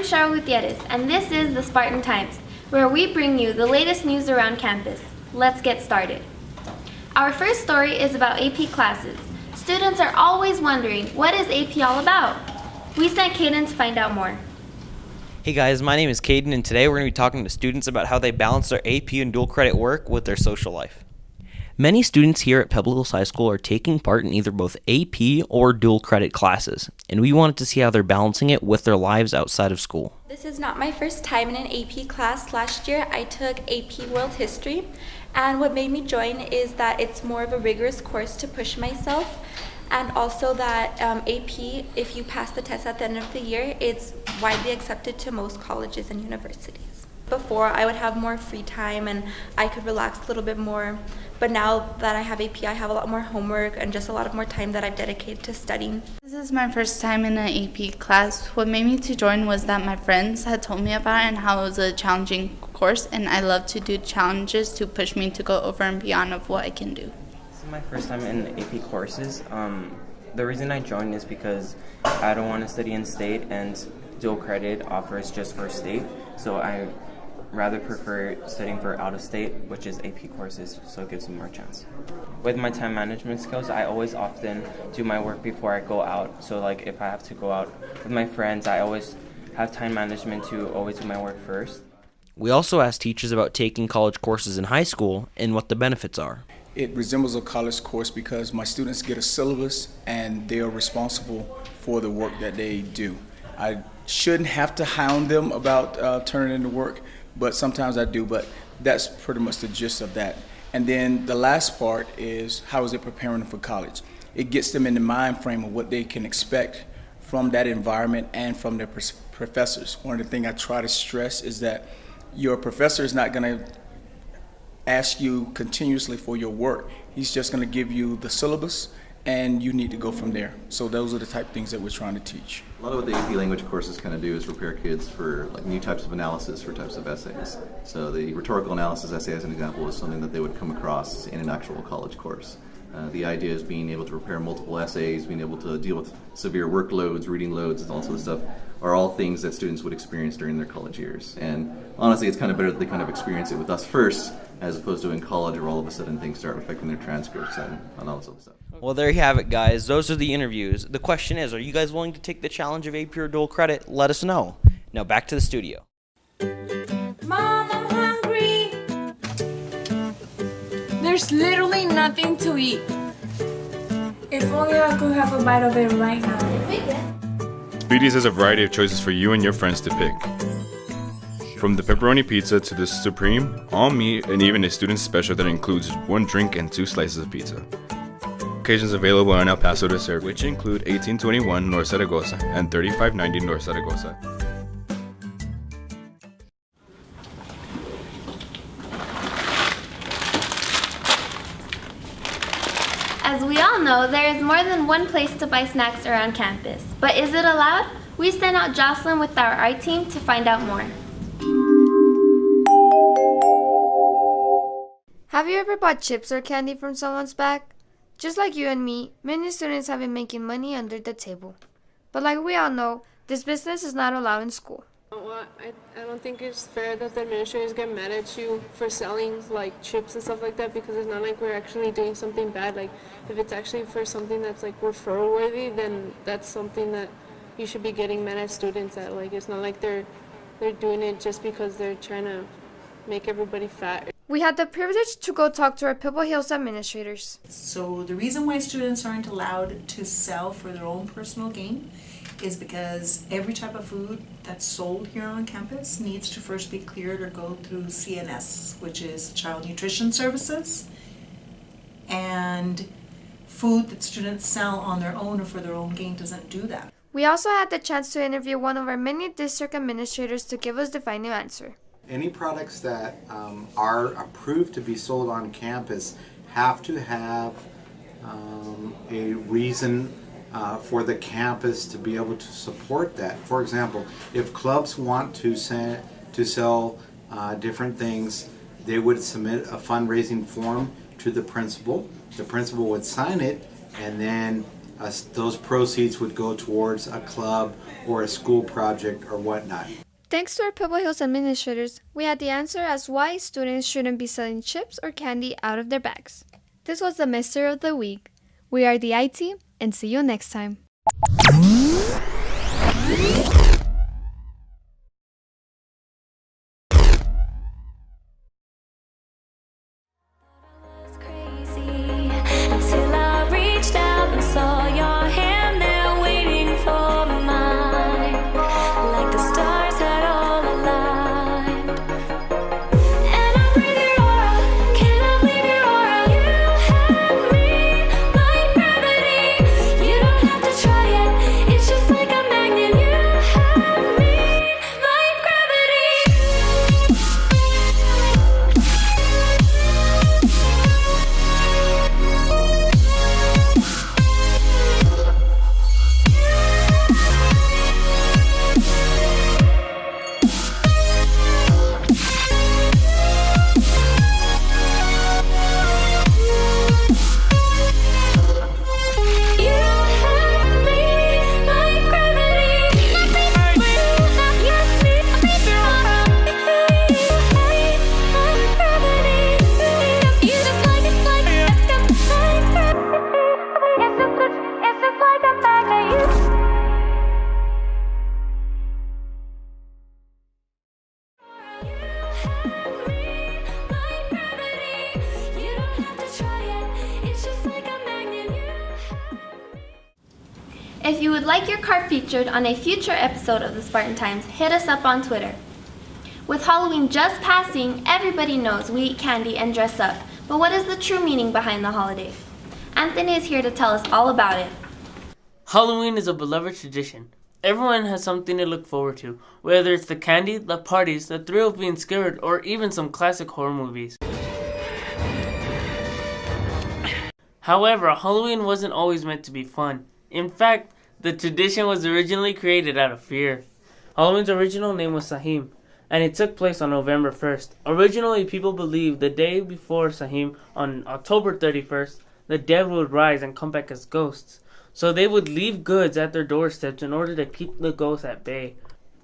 Cheryl Gutierrez, and this is the Spartan Times, where we bring you the latest news around campus. Let's get started. Our first story is about AP classes. Students are always wondering, what is AP all about? We sent Caden to find out more. Hey guys, my name is Caden, and today we're going to be talking to students about how they balance their AP and dual credit work with their social life. Many students here at Pebble Hills High School are taking part in either both AP or dual credit classes, and we wanted to see how they're balancing it with their lives outside of school. This is not my first time in an AP class. Last year I took AP World History, and what made me join is that it's more of a rigorous course to push myself, and also that AP, if you pass the test at the end of the year, it's widely accepted to most colleges and universities. Before, I would have more free time and I could relax a little bit more, but now that I have AP, I have a lot more homework and just a lot of more time that I've dedicated to studying. This is my first time in an AP class. What made me to join was that my friends had told me about it and how it was a challenging course, and I love to do challenges to push me to go over and beyond of what I can do. This is my first time in AP courses. The reason I joined is because I don't want to study in state, and dual credit offers just for state, so I rather prefer studying for out of state, which is AP courses, so it gives me more chance. With my time management skills, I always often do my work before I go out. So like if I have to go out with my friends, I always have time management to always do my work first. We also asked teachers about taking college courses in high school and what the benefits are. It resembles a college course because my students get a syllabus and they are responsible for the work that they do. I shouldn't have to hound them about turning in the work, but sometimes I do, but that's pretty much the gist of that. And then the last part is how is it preparing them for college? It gets them in the mind frame of what they can expect from that environment and from their professors. One of the things I try to stress is that your professor is not going to ask you continuously for your work. He's just going to give you the syllabus and you need to go from there. So those are the type of things that we're trying to teach. A lot of what the AP language courses kind of do is prepare kids for like new types of analysis for types of essays. So the rhetorical analysis essay, as an example, is something that they would come across in an actual college course. The idea is being able to prepare multiple essays, being able to deal with severe workloads, reading loads, and all sorts of stuff are all things that students would experience during their college years. And honestly, it's kind of better that they kind of experience it with us first, as opposed to in college where all of a sudden things start affecting their transcripts and all this other stuff. Well, there you have it, guys. Those are the interviews. The question is, are you guys willing to take the challenge of AP or dual credit? Let us know. Now back to the studio. Mom, I'm hungry. There's literally nothing to eat. If only I could have a bite of it right now. Speedies has a variety of choices for you and your friends to pick. From the pepperoni pizza to the supreme, all meat, and even a student special that includes 1 drink and 2 slices of pizza. Occasions available in El Paso to serve, which include 1821 North Zaragoza and 3590 North Zaragoza. As we all know, there is more than one place to buy snacks around campus. But is it allowed? We sent out Jocelyn with our art team to find out more. Have you ever bought chips or candy from someone's bag? Just like you and me, many students have been making money under the table. But like we all know, this business is not allowed in school. Well, I don't think it's fair that the administrators get mad at you for selling like chips and stuff like that, because it's not like we're actually doing something bad. Like if it's actually for something that's like referral worthy, then that's something that you should be getting mad at students at. Like it's not like they're doing it just because they're trying to make everybody fat. We had the privilege to go talk to our Pebble Hills administrators. So the reason why students aren't allowed to sell for their own personal gain is because every type of food that's sold here on campus needs to first be cleared or go through CNS, which is Child Nutrition Services. And food that students sell on their own or for their own gain doesn't do that. We also had the chance to interview one of our many district administrators to give us the final answer. Any products that are approved to be sold on campus have to have a reason for the campus to be able to support that. For example, if clubs want to sell different things, they would submit a fundraising form to the principal. The principal would sign it, and then those proceeds would go towards a club or a school project or whatnot. Thanks to our Pebble Hills administrators, we had the answer as why students shouldn't be selling chips or candy out of their bags. This was the Mystery of the Week. We are the IT, and see you next time. Until I reached out and saw your hand there waiting for mine, like the stars had all aligned. And I breathe your aura, cannot leave your aura. You have me like gravity. You don't have to try it, it's just like a magnet. You have me like gravity. If you would like your car featured on a future episode of the Spartan Times, hit us up on Twitter. With Halloween just passing, everybody knows we eat candy and dress up. But what is the true meaning behind the holiday? Anthony is here to tell us all about it. Halloween is a beloved tradition. Everyone has something to look forward to, whether it's the candy, the parties, the thrill of being scared, or even some classic horror movies. However, Halloween wasn't always meant to be fun. In fact, the tradition was originally created out of fear. Halloween's original name was Sahim, and it took place on November 1st. Originally, people believed the day before Sahim, on October 31st, the dead would rise and come back as ghosts. So they would leave goods at their doorsteps in order to keep the ghosts at bay.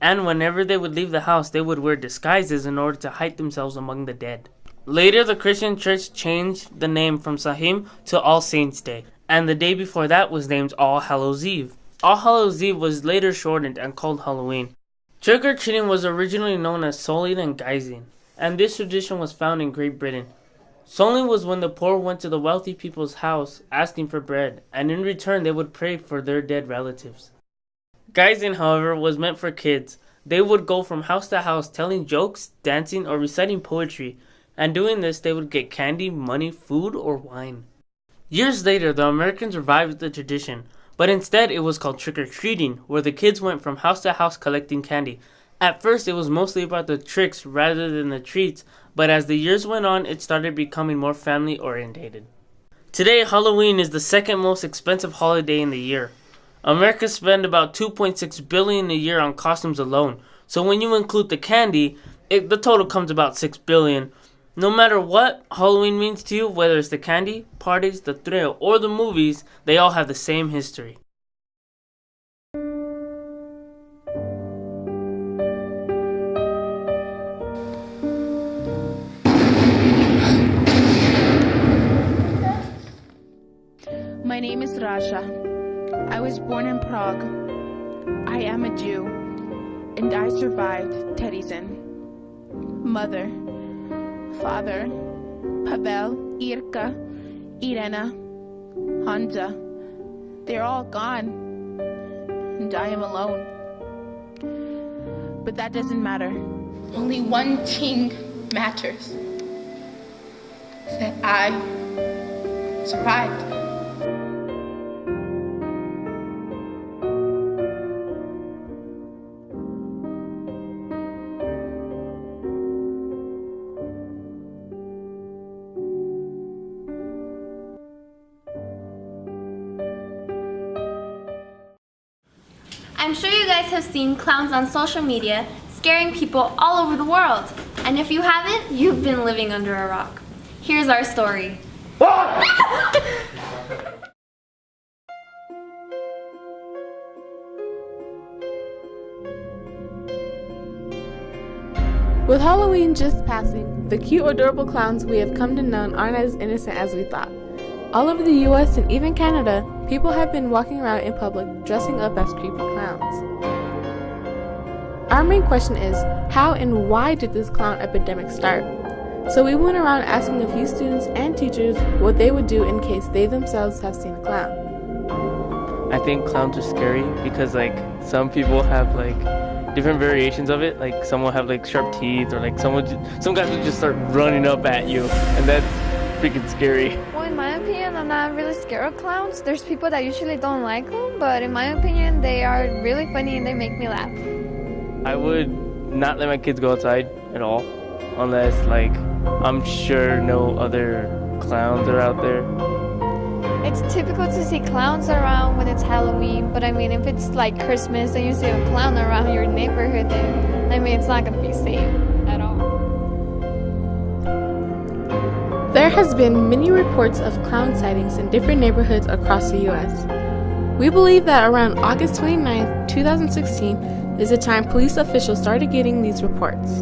And whenever they would leave the house, they would wear disguises in order to hide themselves among the dead. Later, the Christian church changed the name from Sahim to All Saints' Day, and the day before that was named All Hallows' Eve. All Hallows' Eve was later shortened and called Halloween. Trick-or-treating was originally known as Soling and Gizing, and this tradition was found in Great Britain. Soling was when the poor went to the wealthy people's house asking for bread, and in return they would pray for their dead relatives. Gizing, however, was meant for kids. They would go from house to house telling jokes, dancing, or reciting poetry, and doing this they would get candy, money, food, or wine. Years later, the Americans revived the tradition, but instead it was called trick-or-treating, where the kids went from house to house collecting candy. At first, it was mostly about the tricks rather than the treats, but as the years went on, it started becoming more family-orientated. Today, Halloween is the second most expensive holiday in the year. Americans spend about $2.6 billion a year on costumes alone, so when you include the candy, the total comes about $6 billion. No matter what Halloween means to you, whether it's the candy, parties, the thrill, or the movies, they all have the same history. My name is Raja. I was born in Prague. I am a Jew, and I survived Terrorism. Mother, father, Pavel, Irka, Irena, Hansa, they're all gone, and I am alone. But that doesn't matter. Only one thing matters, is that I survived. I'm sure you guys have seen clowns on social media scaring people all over the world. And if you haven't, you've been living under a rock. Here's our story. With Halloween just passing, the cute, adorable clowns we have come to know aren't as innocent as we thought. All over the US and even Canada, people have been walking around in public dressing up as creepy clowns. Our main question is, how and why did this clown epidemic start? So we went around asking a few students and teachers what they would do in case they themselves have seen a clown. I think clowns are scary because some people have different variations of it. Like some will have sharp teeth, or some guys will just start running up at you, and that's freaking scary. Well, in my opinion, I'm not really scared of clowns. There's people that usually don't like them, but in my opinion, they are really funny and they make me laugh. I would not let my kids go outside at all, unless I'm sure no other clowns are out there. It's typical to see clowns around when it's Halloween, but I mean, if it's Christmas and you see a clown around your neighborhood, then it's not going to be safe at all. There has been many reports of clown sightings in different neighborhoods across the US. We believe that around August 29, 2016 is the time police officials started getting these reports.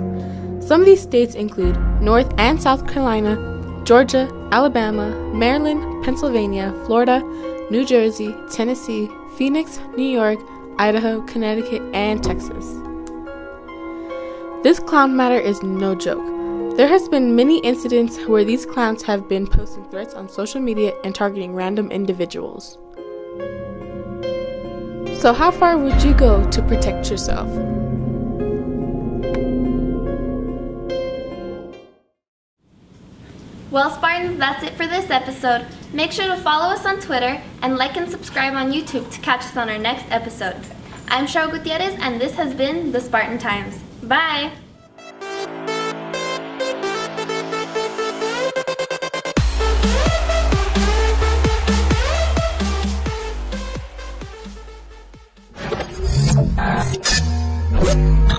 Some of these states include North and South Carolina, Georgia, Alabama, Maryland, Pennsylvania, Florida, New Jersey, Tennessee, Phoenix, New York, Idaho, Connecticut, and Texas. This clown matter is no joke. There has been many incidents where these clowns have been posting threats on social media and targeting random individuals. So how far would you go to protect yourself? Well, Spartans, that's it for this episode. Make sure to follow us on Twitter and like and subscribe on YouTube to catch us on our next episode. I'm Cheryl Gutierrez, and this has been the Spartan Times. Bye! What?